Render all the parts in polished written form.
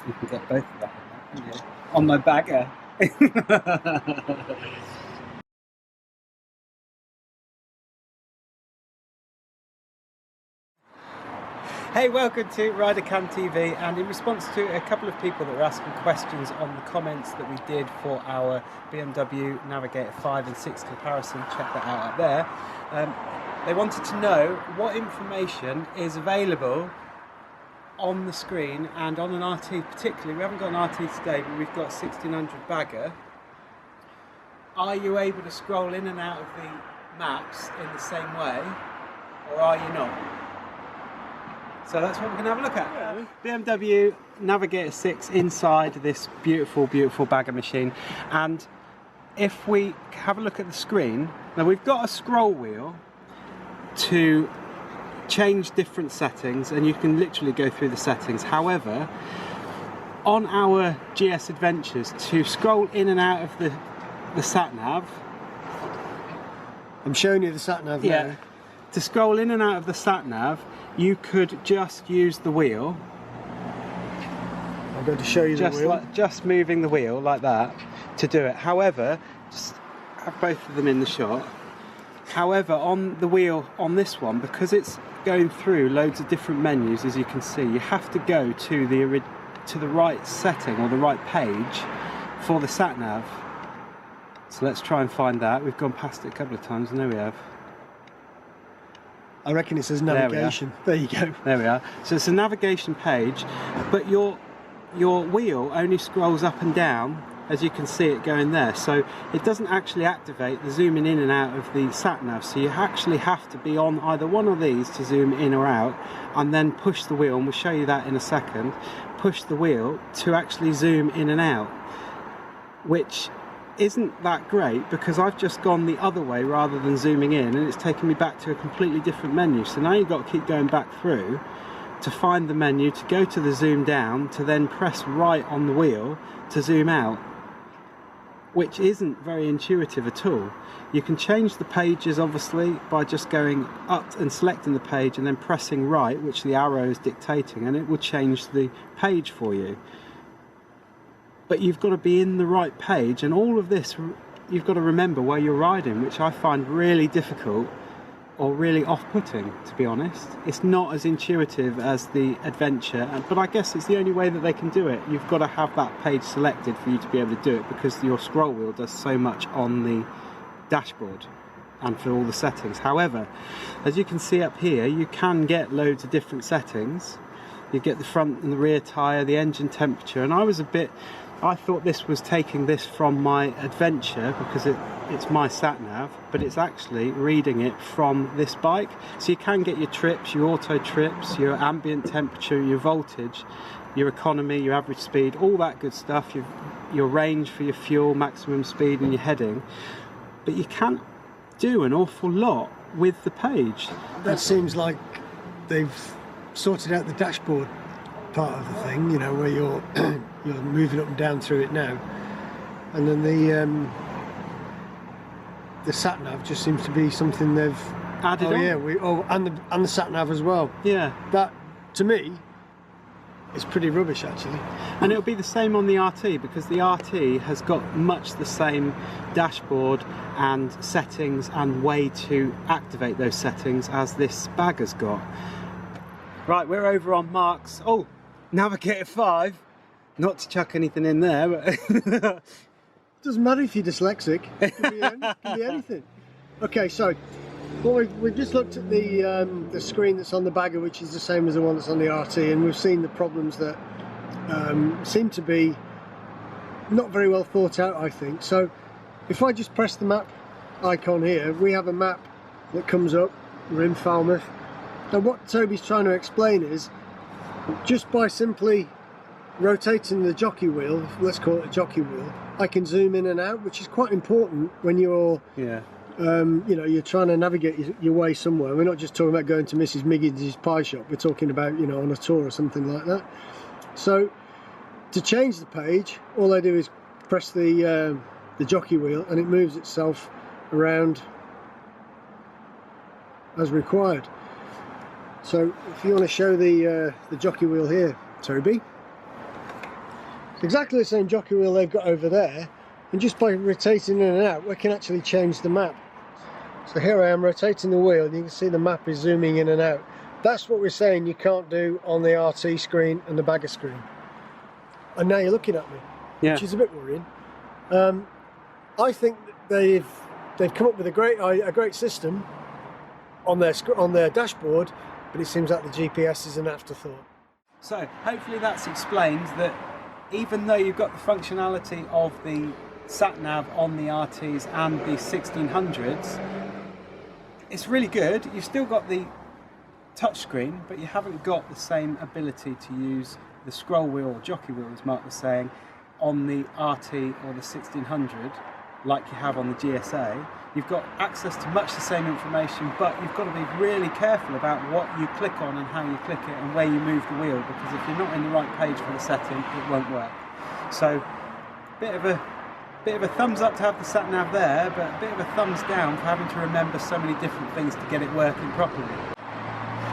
You can get both of that in there, on my bagger. Hey, welcome to RiderCamTV, and in response to a couple of people that were asking questions on the comments that we did for our BMW Navigator 5 and 6 comparison, check that out up there, they wanted to know what information is available on the screen and on an RT particularly. We haven't got an RT today, but we've got 1600 Bagger. Are you able to scroll in and out of the maps in the same way, or are you not? So that's what we're going to have a look at. BMW Navigator 6 inside this beautiful, beautiful bagger machine. And if we have a look at the screen, now we've got a scroll wheel to change different settings, and you can literally go through the settings. However, on our GS Adventures, to scroll in and out of the sat-nav, I'm showing you the sat-nav now. Yeah. To scroll in and out of the sat-nav, you could just use the wheel. I'm going to show you the wheel. Just moving the wheel like that to do it. However, just have both of them in the shot. However, on the wheel on this one, because it's going through loads of different menus, as you can see, you have to go to the right setting or the right page for the sat-nav. So let's try and find that. We've gone past it a couple of times, and there we have. I reckon it says navigation. There you go. There we are. So it's a navigation page, but your wheel only scrolls up and down, as you can see it going there. So it doesn't actually activate the zooming in and out of the sat-nav. So you actually have to be on either one of these to zoom in or out, and then push the wheel, and we'll show you that in a second, push the wheel to actually zoom in and out, which isn't that great because I've just gone the other way rather than zooming in, and it's taken me back to a completely different menu. So now you've got to keep going back through to find the menu, to go to the zoom down, to then press right on the wheel to zoom out, which isn't very intuitive at all. You can change the pages obviously by just going up and selecting the page and then pressing right, which the arrow is dictating, and it will change the page for you. But you've got to be in the right page, and all of this you've got to remember where you're riding, which I find really difficult or really off-putting, to be honest. It's not as intuitive as the Adventure, but I guess it's the only way that they can do it. You've got to have that page selected for you to be able to do it, because your scroll wheel does so much on the dashboard and for all the settings. However, as you can see up here, you can get loads of different settings. You get the front and the rear tyre, the engine temperature, and I thought this was taking this from my Adventure because it's my sat-nav, but it's actually reading it from this bike. So you can get your trips, your auto trips, your ambient temperature, your voltage, your economy, your average speed, all that good stuff, your range for your fuel, maximum speed and your heading. But you can't do an awful lot with the page. That seems like they've sorted out the dashboard part of the thing, you know, where you're you're moving up and down through it now, and then the sat nav just seems to be something they've added on. And the sat nav as well. Yeah, that to me is pretty rubbish actually. And it'll be the same on the RT, because the RT has got much the same dashboard and settings and way to activate those settings as this Bagger's got. Right, we're over on Mark's Navigator 5. Not to chuck anything in there, but doesn't matter if you're dyslexic. It can be anything. Okay, so we've just looked at the screen that's on the Bagger, which is the same as the one that's on the RT, and we've seen the problems that seem to be not very well thought out, I think. So if I just press the map icon here, we have a map that comes up. We're in Falmouth. Now what Toby's trying to explain is, just by simply rotating the jockey wheel, let's call it a jockey wheel, I can zoom in and out, which is quite important when you're you know, you're trying to navigate your way somewhere. We're not just talking about going to Mrs. Miggins's pie shop, we're talking about, you know, on a tour or something like that. So to change the page, all I do is press the jockey wheel, and it moves itself around as required. So if you want to show the jockey wheel here, Toby. It's exactly the same jockey wheel they've got over there, and just by rotating in and out we can actually change the map. So here I am rotating the wheel and you can see the map is zooming in and out. That's what we're saying you can't do on the RT screen and the Bagger screen. And now you're looking at me, which is a bit worrying. I think that they've come up with a great system on their dashboard, but it seems like the GPS is an afterthought. So hopefully that's explained that even though you've got the functionality of the sat-nav on the RTs and the 1600s, it's really good. You've still got the touchscreen, but you haven't got the same ability to use the scroll wheel or jockey wheel, as Mark was saying, on the RT or the 1600 like you have on the GSA. You've got access to much the same information, but you've got to be really careful about what you click on and how you click it and where you move the wheel, because if you're not in the right page for the setting, it won't work. So bit of a thumbs up to have the sat nav there, but a bit of a thumbs down for having to remember so many different things to get it working properly.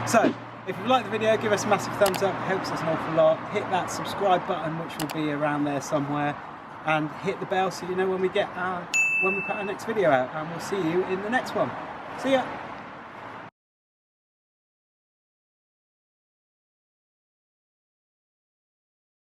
So if you liked the video, give us a massive thumbs up, it helps us an awful lot. Hit that subscribe button, which will be around there somewhere, and hit the bell so you know when we put our next video out, and we'll see you in the next one. See ya!